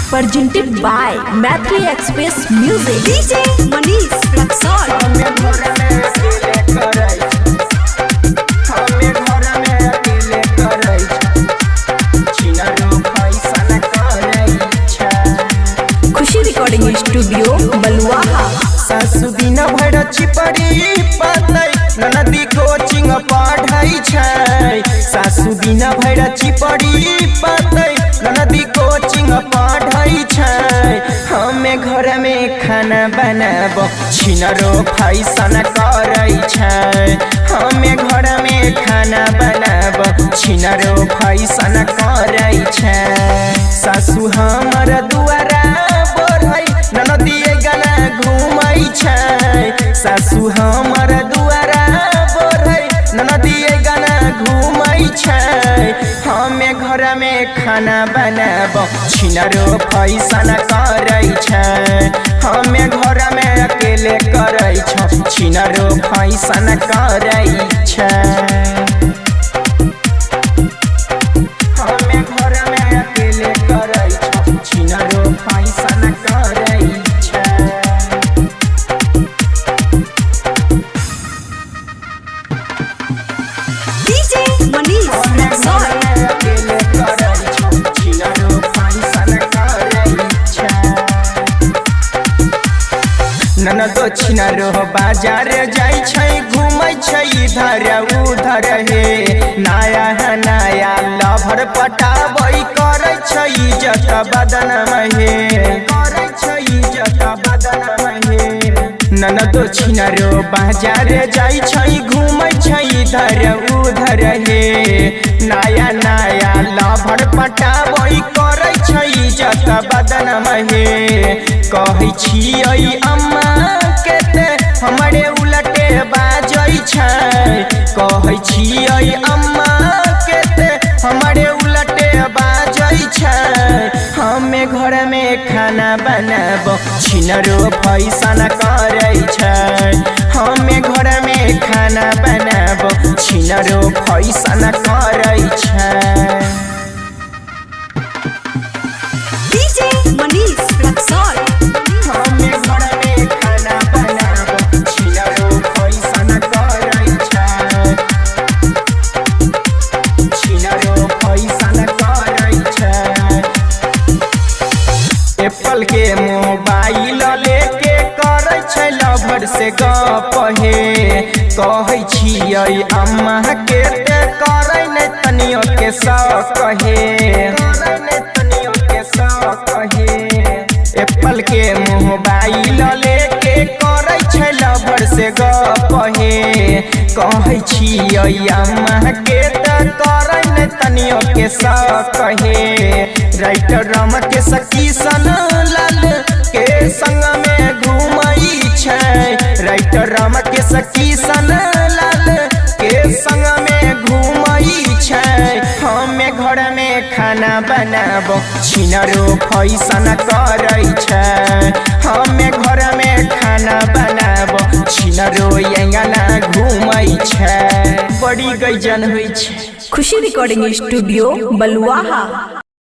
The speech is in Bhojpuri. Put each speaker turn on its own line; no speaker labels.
presented by Mathri Express Music. DJ Manish Luxor. Khushi recording studio बलुआहा।
सासु दिन भर चिपड़ी पातै ननदी कोचिंग पढ़ाई छै। सासु दिन भर चिपड़ी पातै ननदी कोचिंग पढ़ाई छै। हमें घर में खाना बनाब छिनरो फैशन करै छै। हमें घर में खाना बनाब छिनरो फैशन करै छै। सासु हमर दुआरा बढ़ै ननदी गाना घूमै छै। सासु हमर दुआरा बढ़ै ननदी गाना घूमै छै। हमें घर में खाना बनाब छिनरो फैशन करै छै। हमें घर में अकेले करै छ छिनरो फैशन करै छै। हमें घर में अकेले करै छ छिनरो फैशन करै छै।
DJ Manish Luxor.
ननदो छिनरो बाजार जाय छै घूमै छै इधर उधर हे। नया है नया लभर पटाबै करै छै इज्जत बदनाम हे। करै छै इज्जत बदनाम हे। ननदो छिनरो बाजार जाय छै घूमै छै इधर उधर हे। नया नया लभर पटाबै करै छै इज्जत बदनाम हे। कहै छियै अम्मा के हमरे उलटे बाजै छै। कहै छियै अम्मा के हमरे उलटे बाजै छै। हमें घर में खाना बनाब छिनरो फैशन करै छै। हमें घर में खाना बनाब छिनरो फैशन करै छै।
DJ Manish Luxor.
हमें घर में खाना बनाब छिनरो फैशन करै छै। छिनरो फैशन करै छै। एप्पल के मोबाइल लेके करै छै लभर से गप हे। कहै छियै अम्मा के करै नै तनियो के शौक हे। करै नै तनियो के शौक हे। एप्पल के मोबाइल लेके करै छै लभर से गप हे। कहै छियै अम्मा के करै नै तनियो के शौक हे। राइटर राम के सखी सन लाल के संग में घूमै छै। राइटर राम के सखी सन लाल के संग में घूमै छै। हमें घर में खाना बनाब छिनरो फैशन करै छै। हमें घर में खाना बनाब छिनरो गाना घूमै छै। बड़ी गजन होइ छै।
खुशी रिकॉर्डिंग स्टूडियो बलुआहा।